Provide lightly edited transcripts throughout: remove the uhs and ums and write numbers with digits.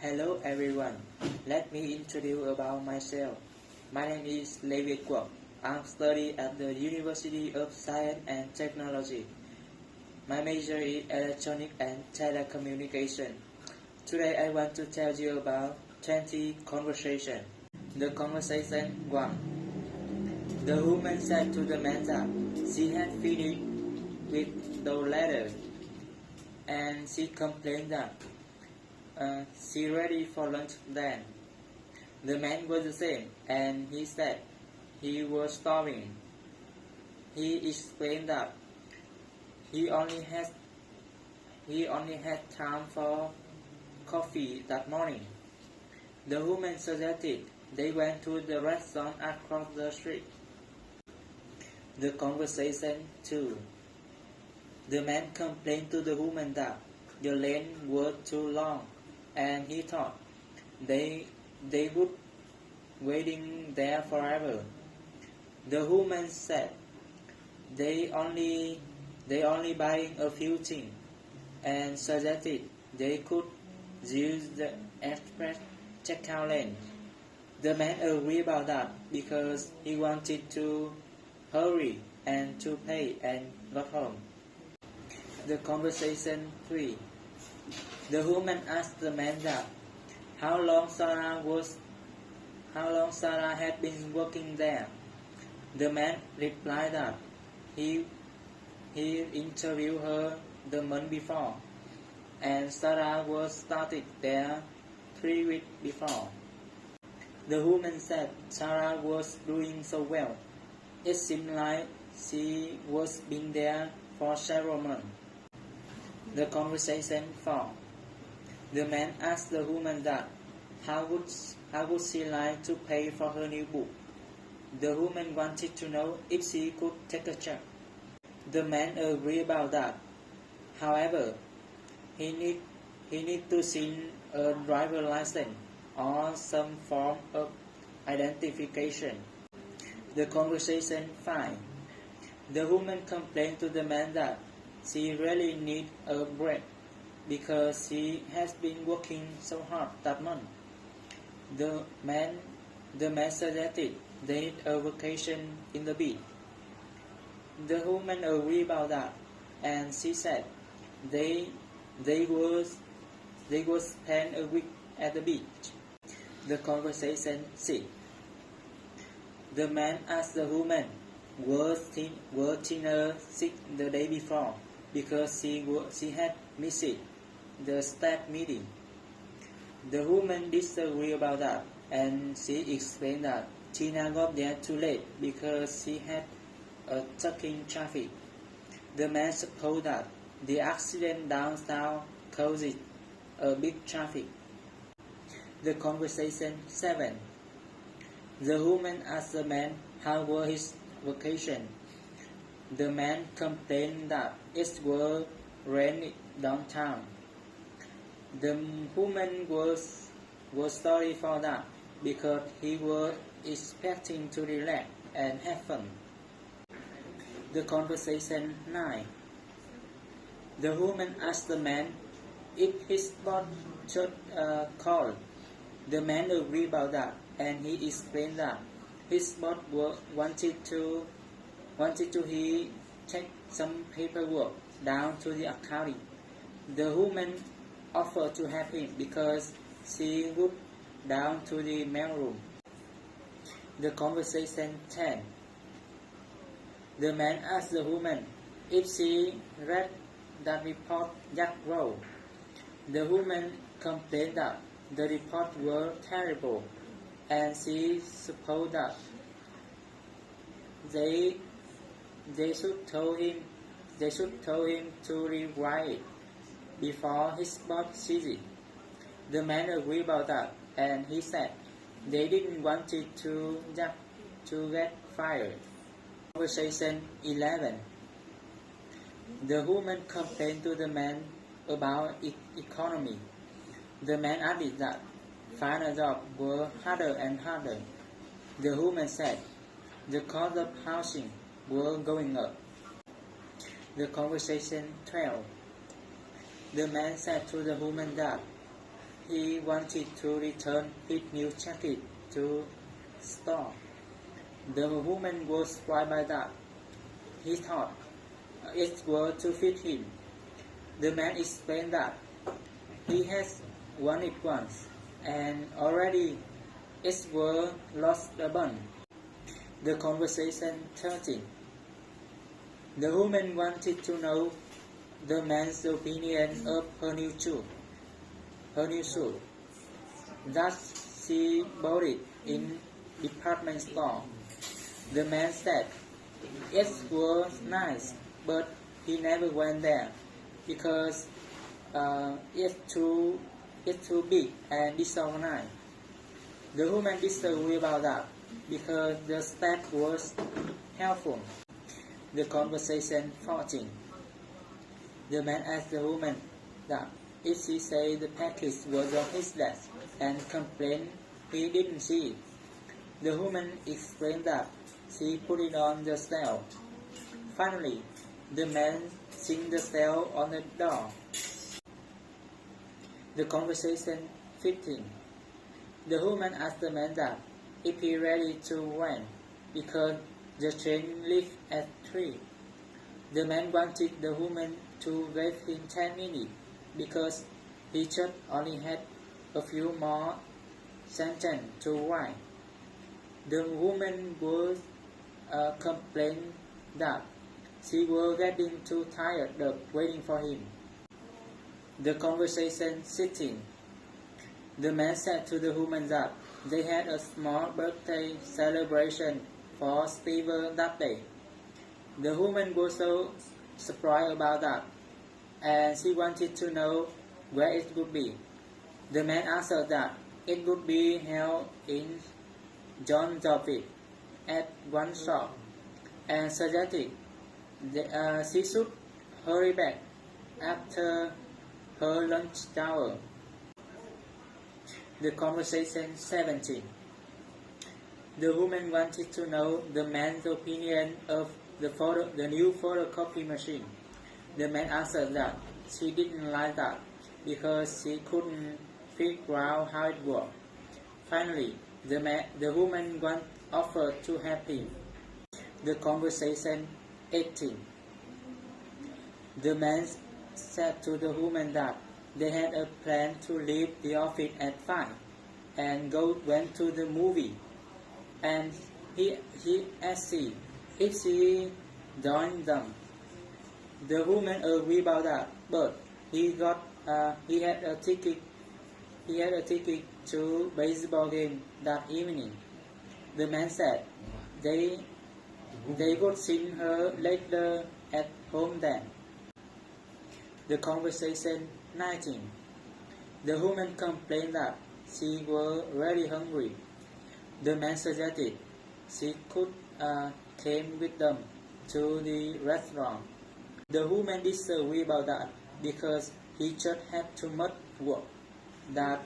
Hello everyone. Let me introduce about myself. My name is Levi Kwok. I'm studying at the University of Science and Technology. My major is Electronic and Telecommunication. Today I want to tell you about 20 conversation. The conversation 1. The woman said to the man that she had finished with the letter and she complained that she ready for lunch then. The man was the same and he said he was starving. He explained that he only had time for coffee that morning. The woman suggested they went to the restaurant across the street. The conversation 2. The man complained to the woman that the lane was too long and he thought they would waiting there forever. The woman said they only buying a few things and suggested they could use the express checkout lane. The man agreed about that because he wanted to hurry and to pay and got home. The conversation 3. The woman asked the man that how long Sarah had been working there. The man replied that he interviewed her the month before, and Sarah was started there 3 weeks before. The woman said Sarah was doing so well. It seemed like she was been there for several months. The conversation 4. The man asked the woman that how would she like to pay for her new book. The woman wanted to know if she could take a check. The man agreed about that. However, he need to see a driver license or some form of identification. The conversation 5. The woman complained to the man that she really need a break because she has been working so hard that month. The man suggested they need a vacation in the beach. The woman agreed about that, and she said they would spend a week at the beach. The conversation 6. The man asked the woman was Tina sick the day before because she had missed the staff meeting. The woman disagreed about that, and she explained that Tina got there too late because she had a stuck-in traffic. The man supposed that the accident downtown caused a big traffic. The conversation 7. The woman asked the man how was his vacation. The man complained that it was raining downtown. The woman was sorry for that because he was expecting to relax and have fun. The conversation 9. The woman asked the man if his boss should call. The man agreed about that, and he explained that his boss wanted to he take some paperwork down to the accounting. The woman offered to help him because she would down to the mailroom. The conversation 10. The man asked the woman if she read that report Jack wrote. The woman complained that the report were terrible, and she supposed that they should tell him to rewrite it before his boss sees it. The man agreed about that, and he said they didn't want it to get fired. Conversation 11. The woman complained to the man about economy. The man added that find a job were harder and harder. The woman said the cost of housing were going up. The conversation 12. The man said to the woman that he wanted to return his new jacket to store. The woman was surprised by that. He thought it were to fit him. The man explained that he has worn it once, and already it were lost a bun. The conversation 13. The woman wanted to know the man's opinion of her new shoe. Thus she bought it in department store. The man said it was nice, but he never went there because it's too big and disorganized. The woman disagreed about that because the staff was helpful. The conversation 14. The man asked the woman that if she said the package was on his desk and complained he didn't see it. The woman explained that she put it on the shelf. Finally, the man seen the shelf on the door. The conversation 15. The woman asked the man that if he ready to rent because the train left at 3. The man wanted the woman to wait him 10 minutes because he just only had a few more sentences to write. The woman was complained that she was getting too tired of waiting for him. The conversation 16. The man said to the woman that they had a small birthday celebration for Steven that day. The woman was so surprised about that, and she wanted to know where it would be. The man answered that it would be held in John David at one shop, and suggested that she should hurry back after her lunch hour. The conversation 17. The woman wanted to know the man's opinion of the new photocopy machine. The man answered that she didn't like that because she couldn't figure out how it worked. Finally, the woman offered to help him. The conversation 18. The man said to the woman that they had a plan to leave the office at 5 and went to the movie, and he asked her if she joined them. The woman agreed about that, but he had a ticket to baseball game that evening. The man said they would see her later at home then. The conversation 19. The woman complained that she was very hungry. The man suggested she could came with them to the restaurant. The woman disagreed about that because he just had too much work that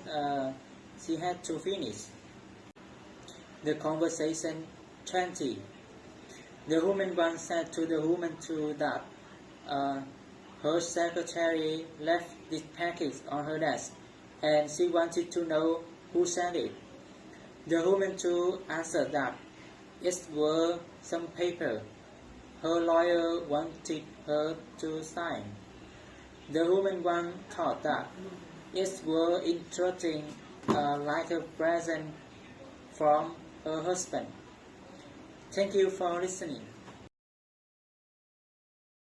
she had to finish. The conversation 20. The woman once said to the woman that her secretary left this package on her desk, and she wanted to know who sent it. The woman too answered that it were some paper her lawyer wanted her to sign. The woman one thought that it were interesting, like a present from her husband. Thank you for listening.